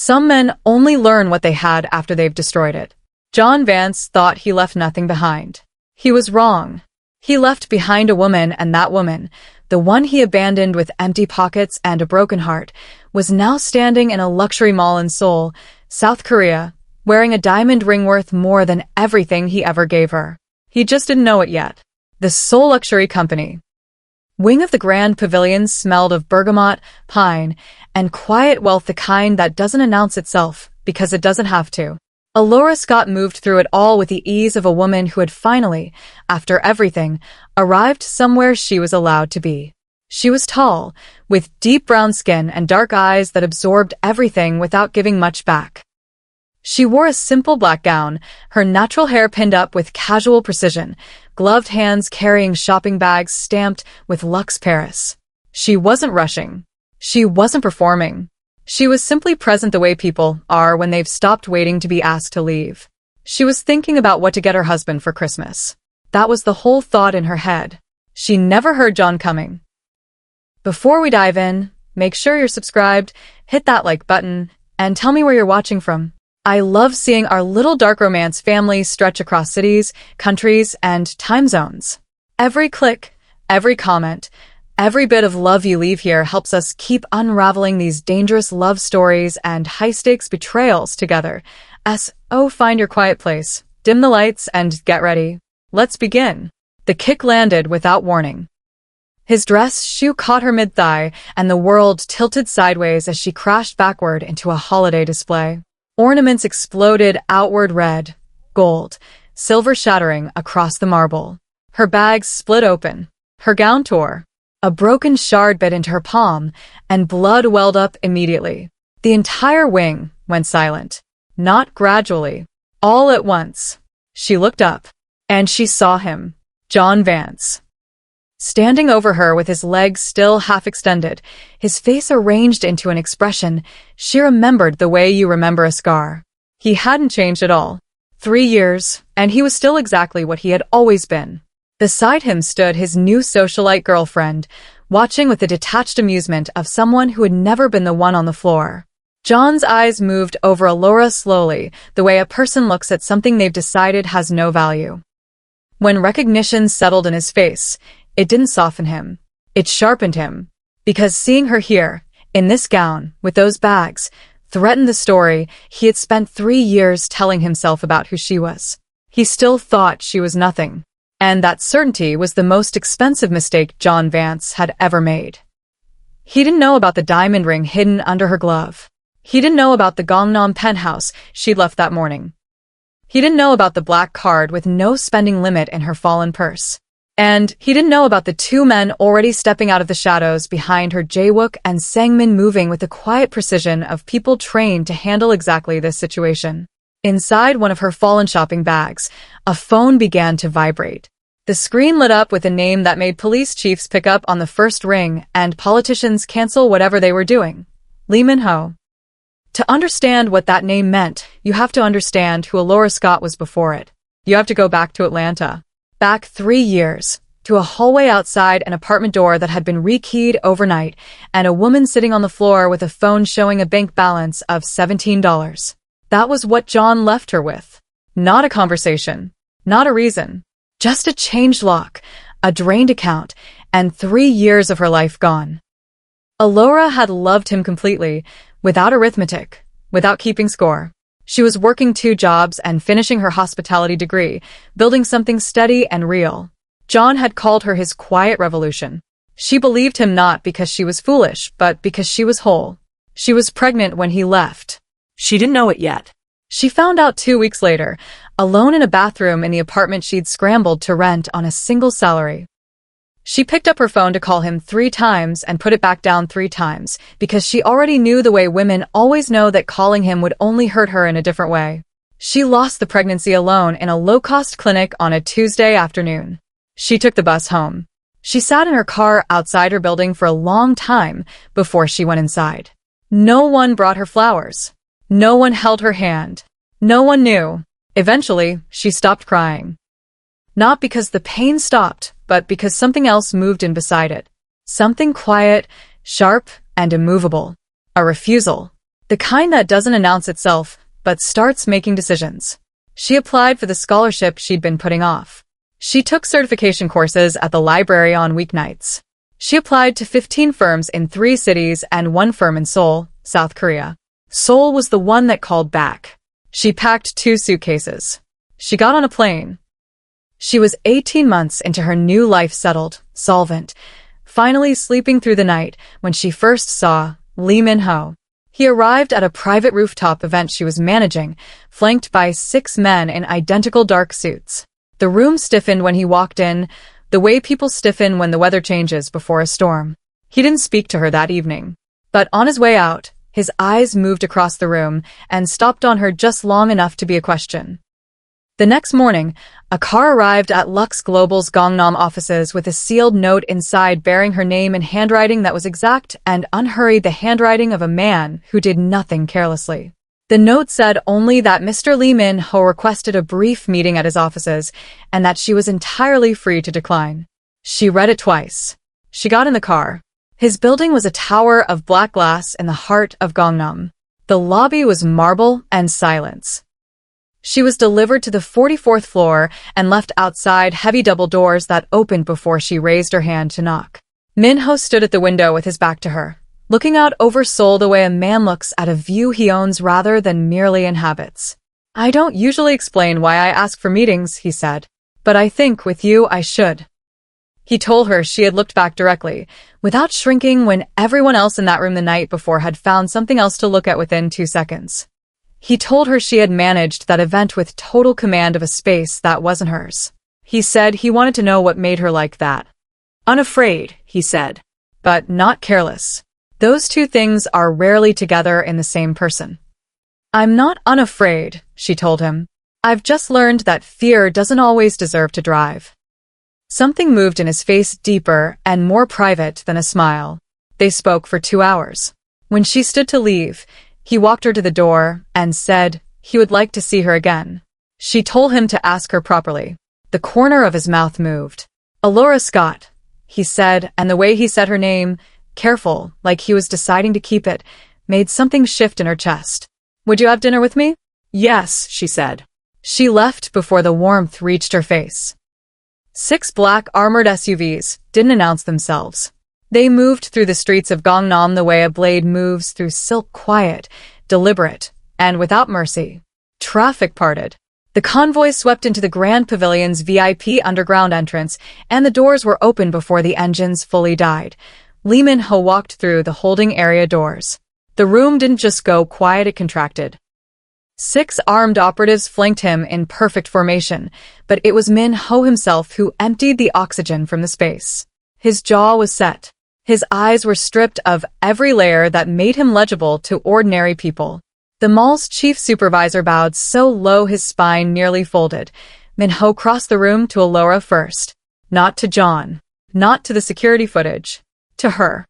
Some men only learn what they had after they've destroyed it. John Vance thought he left nothing behind. He was wrong. He left behind a woman, and that woman, the one he abandoned with empty pockets and a broken heart, was now standing in a luxury mall in Seoul, South Korea, wearing a diamond ring worth more than everything he ever gave her. He just didn't know it yet. The Seoul Luxury Company. Wing of the Grand Pavilion smelled of bergamot, pine, and quiet wealth, the kind that doesn't announce itself because it doesn't have to. Alora Scott moved through it all with the ease of a woman who had finally, after everything, arrived somewhere she was allowed to be. She was tall, with deep brown skin and dark eyes that absorbed everything without giving much back. She wore a simple black gown, her natural hair pinned up with casual precision, gloved hands carrying shopping bags stamped with Luxe Paris. She wasn't rushing. She wasn't performing. She was simply present the way people are when they've stopped waiting to be asked to leave. She was thinking about what to get her husband for Christmas. That was the whole thought in her head. She never heard John coming. Before we dive in, make sure you're subscribed, hit that like button, and tell me where you're watching from. I love seeing our little dark romance family stretch across cities, countries, and time zones. Every click, every comment, every bit of love you leave here helps us keep unraveling these dangerous love stories and high-stakes betrayals together. Find your quiet place, dim the lights, and get ready. Let's begin. The kick landed without warning. His dress shoe caught her mid-thigh, and the world tilted sideways as she crashed backward into a holiday display. Ornaments exploded outward, red, gold, silver shattering across the marble. Her bags split open. Her gown tore. A broken shard bit into her palm, and blood welled up immediately. The entire wing went silent. Not gradually. All at once. She looked up, and she saw him, John Vance. Standing over her with his legs still half extended, his face arranged into an expression she remembered the way you remember a scar. He hadn't changed at all. 3 years, and he was still exactly what he had always been. Beside him stood his new socialite girlfriend, watching with the detached amusement of someone who had never been the one on the floor. John's eyes moved over Alora slowly, the way a person looks at something they've decided has no value. When recognition settled in his face, it didn't soften him. It sharpened him. Because seeing her here, in this gown, with those bags, threatened the story he had spent 3 years telling himself about who she was. He still thought she was nothing. And that certainty was the most expensive mistake John Vance had ever made. He didn't know about the diamond ring hidden under her glove. He didn't know about the Gangnam penthouse she'd left that morning. He didn't know about the black card with no spending limit in her fallen purse. And he didn't know about the 2 men already stepping out of the shadows behind her, Jae-wook and Sangmin, moving with the quiet precision of people trained to handle exactly this situation. Inside one of her fallen shopping bags, a phone began to vibrate. The screen lit up with a name that made police chiefs pick up on the first ring and politicians cancel whatever they were doing. Lee Min-ho. To understand what that name meant, you have to understand who Alora Scott was before it. You have to go back to Atlanta. Back 3 years, to a hallway outside an apartment door that had been rekeyed overnight, and a woman sitting on the floor with a phone showing a bank balance of $17. That was what John left her with. Not a conversation. Not a reason. Just a changed lock, a drained account, and 3 years of her life gone. Alora had loved him completely, without arithmetic, without keeping score. She was working 2 jobs and finishing her hospitality degree, building something steady and real. John had called her his quiet revolution. She believed him not because she was foolish, but because she was whole. She was pregnant when he left. She didn't know it yet. She found out 2 weeks later, alone in a bathroom in the apartment she'd scrambled to rent on a single salary. She picked up her phone to call him 3 times and put it back down 3 times, because she already knew the way women always know that calling him would only hurt her in a different way. She lost the pregnancy alone in a low-cost clinic on a Tuesday afternoon. She took the bus home. She sat in her car outside her building for a long time before she went inside. No one brought her flowers. No one held her hand. No one knew. Eventually, she stopped crying. Not because the pain stopped, but because something else moved in beside it. Something quiet, sharp, and immovable. A refusal. The kind that doesn't announce itself, but starts making decisions. She applied for the scholarship she'd been putting off. She took certification courses at the library on weeknights. She applied to 15 firms in 3 cities and 1 firm in Seoul, South Korea. Seoul was the one that called back. She packed 2 suitcases. She got on a plane. She was 18 months into her new life, settled, solvent, finally sleeping through the night when she first saw Lee Min-ho. He arrived at a private rooftop event she was managing, flanked by 6 men in identical dark suits. The room stiffened when he walked in, the way people stiffen when the weather changes before a storm. He didn't speak to her that evening. But on his way out, his eyes moved across the room and stopped on her just long enough to be a question. The next morning, a car arrived at Lux Global's Gangnam offices with a sealed note inside bearing her name in handwriting that was exact and unhurried, the handwriting of a man who did nothing carelessly. The note said only that Mr. Lee Min-ho requested a brief meeting at his offices and that she was entirely free to decline. She read it twice. She got in the car. His building was a tower of black glass in the heart of Gangnam. The lobby was marble and silence. She was delivered to the 44th floor and left outside heavy double doors that opened before she raised her hand to knock. Min-ho stood at the window with his back to her, looking out over Seoul the way a man looks at a view he owns rather than merely inhabits. "I don't usually explain why I ask for meetings," he said, "but I think with you I should." He told her she had looked back directly, without shrinking when everyone else in that room the night before had found something else to look at within 2 seconds. He told her she had managed that event with total command of a space that wasn't hers. He said he wanted to know what made her like that. Unafraid, he said, but not careless. Those 2 things are rarely together in the same person. "I'm not unafraid," she told him. "I've just learned that fear doesn't always deserve to drive." Something moved in his face, deeper and more private than a smile. They spoke for 2 hours. When she stood to leave, he walked her to the door and said he would like to see her again. She told him to ask her properly. The corner of his mouth moved. "Alora Scott," he said, and the way he said her name, careful, like he was deciding to keep it, made something shift in her chest. "Would you have dinner with me?" "Yes," she said. She left before the warmth reached her face. 6 black armored SUVs didn't announce themselves. They moved through the streets of Gangnam the way a blade moves through silk, quiet, deliberate, and without mercy. Traffic parted. The convoy swept into the Grand Pavilion's VIP underground entrance, and the doors were open before the engines fully died. Lee Min-ho walked through the holding area doors. The room didn't just go quiet, it contracted. 6 armed operatives flanked him in perfect formation, but it was Min-ho himself who emptied the oxygen from the space. His jaw was set. His eyes were stripped of every layer that made him legible to ordinary people. The mall's chief supervisor bowed so low his spine nearly folded. Min-ho crossed the room to Alora first. Not to John. Not to the security footage. To her.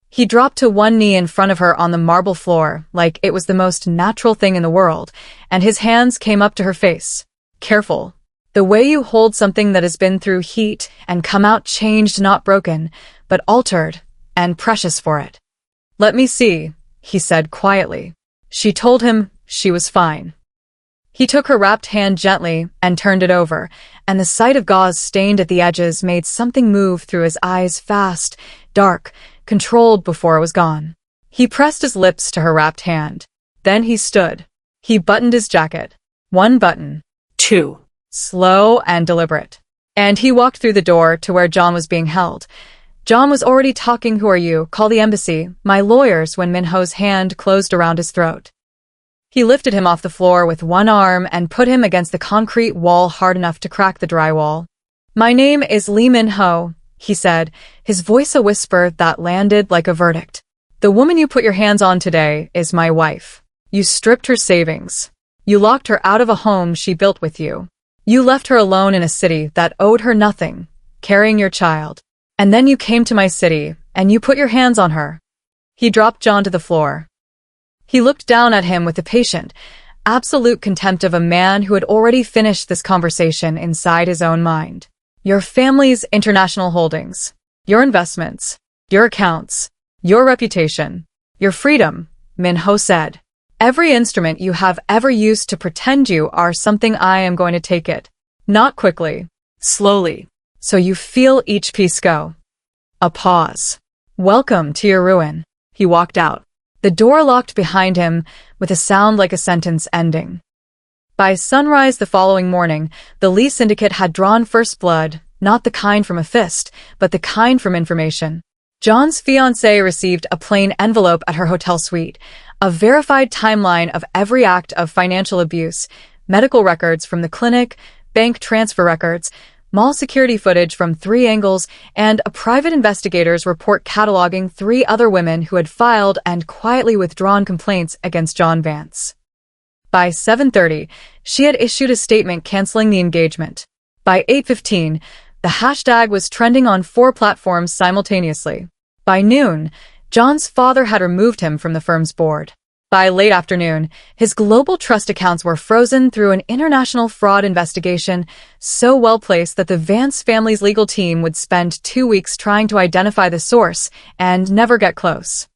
He dropped to one knee in front of her on the marble floor, like it was the most natural thing in the world, and his hands came up to her face. "Careful. The way you hold something that has been through heat and come out changed, not broken, but altered, and precious for it." "Let me see," he said quietly. She told him she was fine. He took her wrapped hand gently and turned it over, and the sight of gauze stained at the edges made something move through his eyes, fast, dark, controlled before it was gone. He pressed his lips to her wrapped hand. Then he stood. He buttoned his jacket. 1 button. 2. Slow and deliberate. And he walked through the door to where John was being held. John was already talking. "Who are you? Call the embassy. My lawyers," when Min-ho's hand closed around his throat. He lifted him off the floor with 1 arm and put him against the concrete wall hard enough to crack the drywall. "My name is Lee Min-ho," he said, his voice a whisper that landed like a verdict. "The woman you put your hands on today is my wife. You stripped her savings. You locked her out of a home she built with you. You left her alone in a city that owed her nothing, carrying your child. And then you came to my city, and you put your hands on her." He dropped John to the floor. He looked down at him with the patient, absolute contempt of a man who had already finished this conversation inside his own mind. "Your family's international holdings, your investments, your accounts, your reputation, your freedom, Minho said. Every instrument you have ever used to pretend you are something, I am going to take it. Not quickly. Slowly. So you feel each piece go. A pause. Welcome to your ruin. He walked out. The door locked behind him with a sound like a sentence ending. By sunrise the following morning, the Lee Syndicate had drawn first blood, not the kind from a fist, but the kind from information. John's fiancée received a plain envelope at her hotel suite, a verified timeline of every act of financial abuse, medical records from the clinic, bank transfer records, mall security footage from 3 angles, and a private investigator's report cataloging 3 other women who had filed and quietly withdrawn complaints against John Vance. By 7:30, she had issued a statement canceling the engagement. By 8:15, the hashtag was trending on 4 platforms simultaneously. By noon, John's father had removed him from the firm's board. By late afternoon, his global trust accounts were frozen through an international fraud investigation so well placed that the Vance family's legal team would spend 2 weeks trying to identify the source and never get close.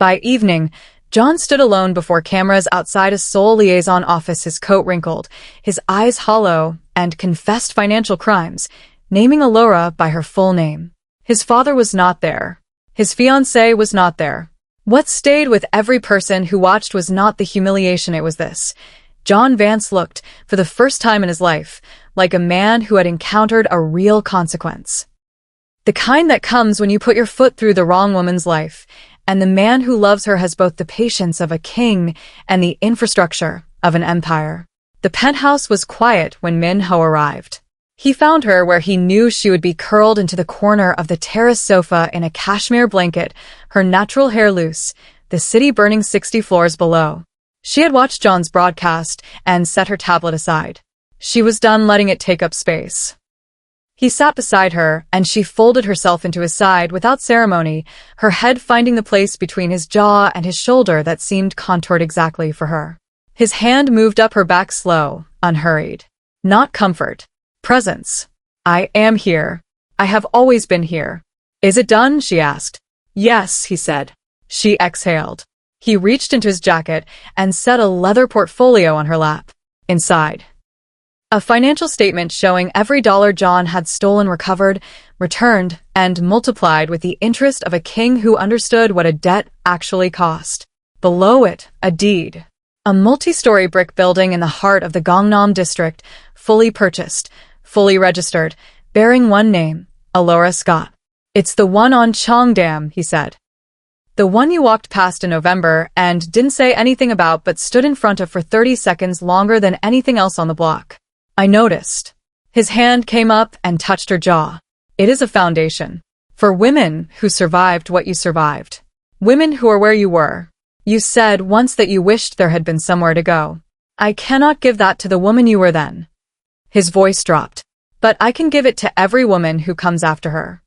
By evening, John stood alone before cameras outside a Seoul liaison office, his coat wrinkled, his eyes hollow, and confessed financial crimes, naming Alora by her full name. His father was not there. His fiancée was not there. What stayed with every person who watched was not the humiliation, it was this. John Vance looked, for the first time in his life, like a man who had encountered a real consequence. The kind that comes when you put your foot through the wrong woman's life, and the man who loves her has both the patience of a king and the infrastructure of an empire. The penthouse was quiet when Minho arrived. He found her where he knew she would be, curled into the corner of the terrace sofa in a cashmere blanket, her natural hair loose, the city burning 60 floors below. She had watched John's broadcast and set her tablet aside. She was done letting it take up space. He sat beside her, and she folded herself into his side without ceremony, her head finding the place between his jaw and his shoulder that seemed contoured exactly for her. His hand moved up her back, slow, unhurried. Not comfort. Presence. I am here. I have always been here. Is it done? She asked. Yes, he said. She exhaled. He reached into his jacket and set a leather portfolio on her lap. Inside, a financial statement showing every dollar John had stolen, recovered, returned, and multiplied with the interest of a king who understood what a debt actually cost. Below it, a deed. A multi-story brick building in the heart of the Gangnam district, fully purchased, fully registered, bearing one name, Alora Scott. It's the one on Cheongdam, he said. The one you walked past in November and didn't say anything about but stood in front of for 30 seconds longer than anything else on the block. I noticed. His hand came up and touched her jaw. It is a foundation. For women who survived what you survived. Women who are where you were. You said once that you wished there had been somewhere to go. I cannot give that to the woman you were then. His voice dropped. But I can give it to every woman who comes after her.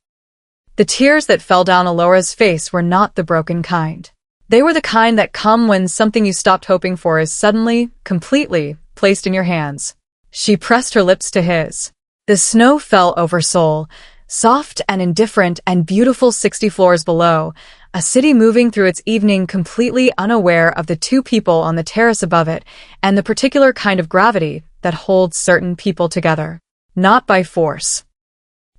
The tears that fell down Alora's face were not the broken kind. They were the kind that come when something you stopped hoping for is suddenly, completely, placed in your hands. She pressed her lips to his. The snow fell over Seoul, soft and indifferent and beautiful 60 floors below, a city moving through its evening completely unaware of the 2 people on the terrace above it and the particular kind of gravity that holds certain people together. Not by force,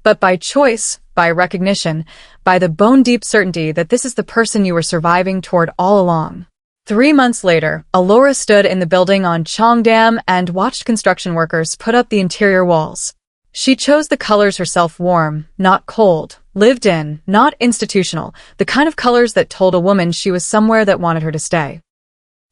but by choice, by recognition, by the bone-deep certainty that this is the person you were surviving toward all along. 3 months later, Alora stood in the building on Cheongdam and watched construction workers put up the interior walls. She chose the colors herself, warm, not cold, lived in, not institutional, the kind of colors that told a woman she was somewhere that wanted her to stay.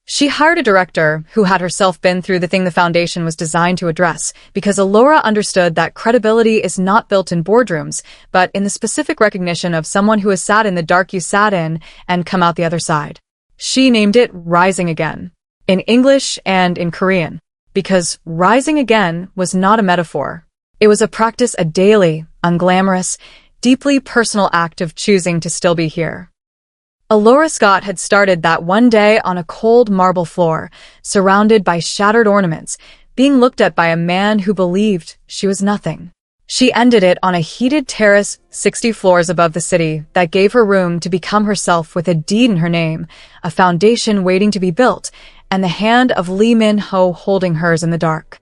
She hired a director who had herself been through the thing the foundation was designed to address, because Alora understood that credibility is not built in boardrooms, but in the specific recognition of someone who has sat in the dark you sat in and come out the other side. She named it Rising Again, in English and in Korean, because rising again was not a metaphor. It was a practice, a daily, unglamorous, deeply personal act of choosing to still be here. Alora Scott had started that one day on a cold marble floor, surrounded by shattered ornaments, being looked at by a man who believed she was nothing. She ended it on a heated terrace 60 floors above the city that gave her room to become herself with a deed in her name, a foundation waiting to be built, and the hand of Lee Min-ho holding hers in the dark.